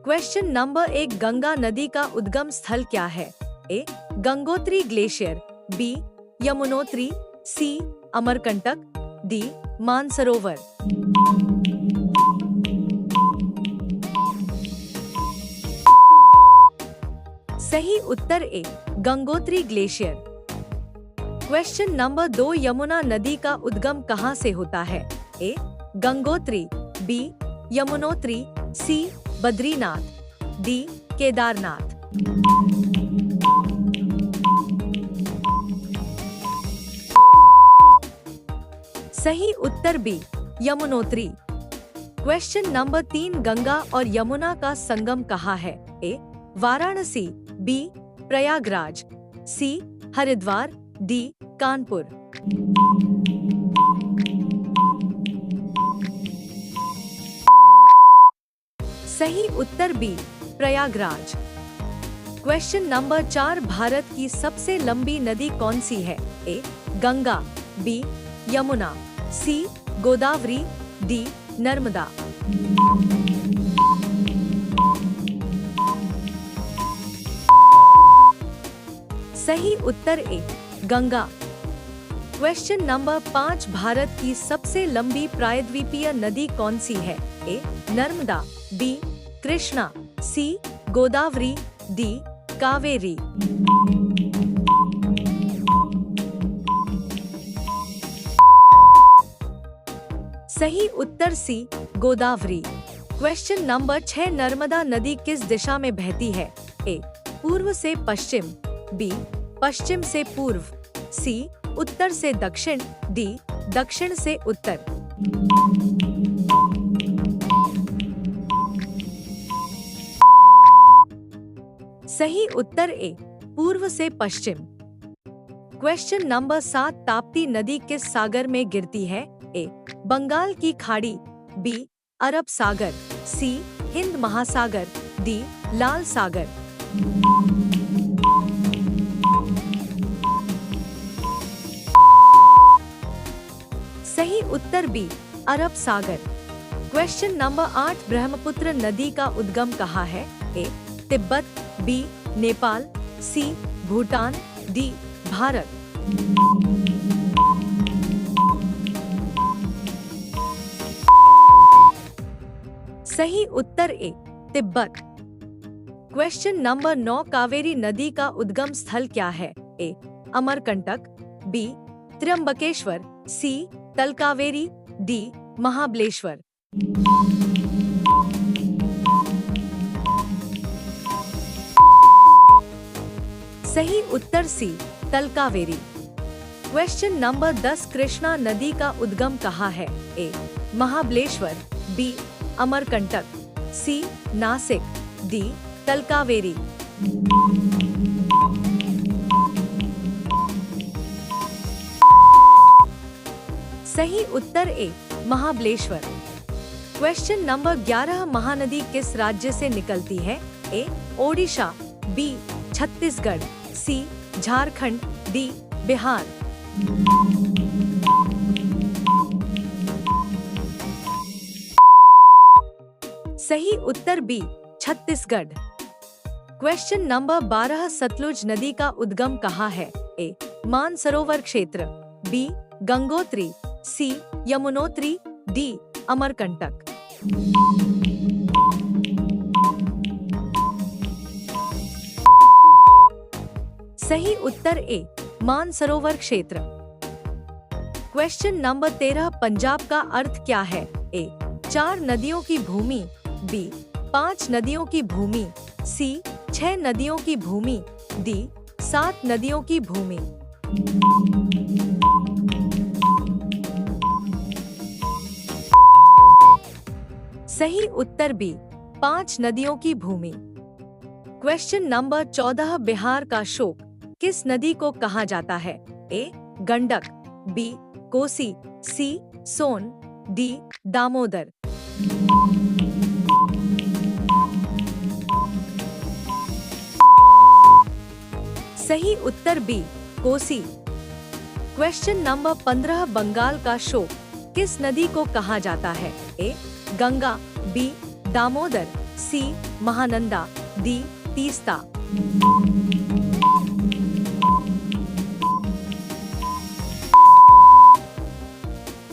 Question number 1, Ganga नदी का उद्गम स्थल क्या है? A. Gangotri glacier, B. Yamunotri, C. Amarkantak, D. Mansarovar. सही उत्तर A. Gangotri glacier. Question number 2, Yamuna नदी का उद्गम कहाँ से होता है? A. Gangotri, B. Yamunotri, C. Badrinath, D. Kedarnath. सही उत्तर B. Yamunotri. Question number 3, Ganga और यमुना का संगम कहाँ है? A. Varanasi, B. Prayagraj, C. Haridwar, D. Kanpur. सही उत्तर B. Prayagraj. Question number 4, Bharat की सबसे लंबी नदी कौन सी है? A. Ganga, B. Yamuna, C. Godavari, D. Narmada. सही उत्तर ए. गंगा। क्वेश्चन नंबर 5, भारत की सबसे लंबी प्रायद्वीपीय नदी कौन सी है? A. Narmada, B. Krishna, C. Godavari, D. Kaveri. सही उत्तर सी. गोदावरी। क्वेश्चन नंबर 6, नर्मदा नदी किस दिशा में बहती है? ए. पूर्व से पश्चिम, बी. पश्चिम से पूर्व, सी. उत्तर से दक्षिण, डी. दक्षिण से उत्तर। सही उत्तर ए. पूर्व से पश्चिम। क्वेश्चन नंबर 7, ताप्ती नदी किस सागर में गिरती है? ए. बंगाल की खाड़ी, बी. अरब सागर, सी. हिंद महासागर, डी. लाल सागर। सही उत्तर बी. अरब सागर। क्वेश्चन नंबर 8, ब्रह्मपुत्र नदी का उद्गम कहाँ है? ए. तिब्बत, बी. नेपाल, सी. भूटान, डी. भारत। सही उत्तर ए. तिब्बत। क्वेश्चन नंबर 9, कावेरी नदी का उद्गम स्थल क्या है? ए. अमरकंटक, बी. त्र्यंबकेश्वर, सी. तलकावेरी, डी. महाबलेश्वर। सही उत्तर सी. तलकावेरी। क्वेश्चन नंबर 10, कृष्णा नदी का उद्गम कहाँ है? ए. महाबलेश्वर, बी. अमरकंटक, सी. नासिक, डी. तलकावेरी। सही उत्तर ए. महाबलेश्वर। क्वेश्चन नंबर 11, महानदी किस राज्य से निकलती है? A. Odisha, B. Chhattisgarh, C. Jharkhand, D. Bihar. सही उत्तर B. Chhattisgarh. Question number 12, Sutlej नदी का उद्गम कहाँ है? ए. मानसरोवर क्षेत्र, B. Gangotri, C. Yamunotri, D. Amarkantak. सही उत्तर ए. मानसरोवर क्षेत्र। क्वेश्चन नंबर 13, पंजाब का अर्थ क्या है? ए. 4 नदियों की भूमि, बी. 5 नदियों की भूमि, सी. 6 नदियों की भूमि, डी. 7 नदियों की भूमि। सही उत्तर बी. 5 नदियों की भूमि। क्वेश्चन नंबर 14, बिहार का शोक किस नदी को कहा जाता है? A. Gandak, B. Kosi, C. Son, D. Damodar. सही उत्तर B. Kosi. Question number 15, Bengal का शोक किस नदी को कहा जाता है? A. Ganga, B. Damodar, C Mahananda, D Teesta.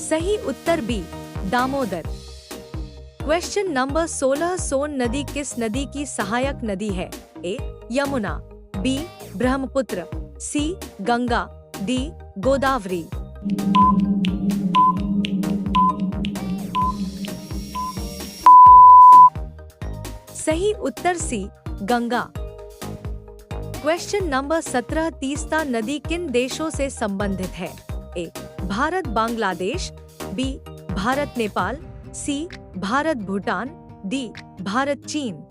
सही उत्तर B Damodar. Question number 16, Son नदी किस नदी की सहायक नदी है? A Yamuna, B Brahmaputra, C Ganga, D Godavari. सही उत्तर C Ganga. Question number 17, Teesta नदी किन देशों से संबंधित है? A Bharat Bangladesh, B Bharat Nepal, C Bharat Bhutan, D Bharat Cheen.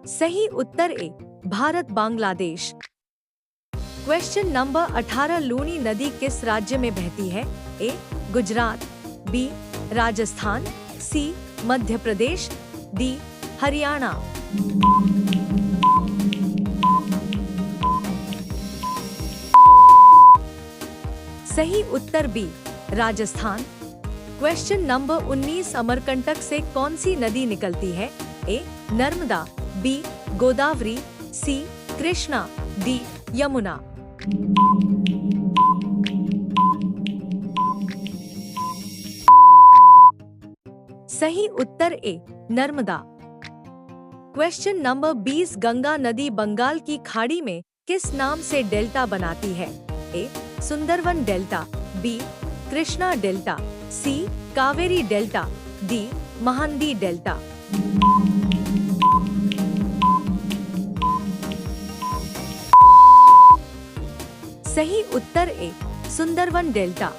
सही उत्तर A Bharat Bangladesh. Question number 18, Luni नदी किस राज्य में बहती है? A Gujarat, B Rajasthan, C Madhya Pradesh, D Haryana. सही उत्तर B Rajasthan. Question number 19, Amarkantak से कौन सी नदी निकलती है? A Narmada, B Godavari, C Krishna, D Yamuna. सही उत्तर A Narmada. Question number 20, Ganga नदी बंगाल की खाड़ी में किस नाम से डेल्टा बनाती है? A Sundarban delta, B Krishna delta, C Kaveri delta, D Mahanadi delta. सही उत्तर ए सुंदरवन डेल्टा।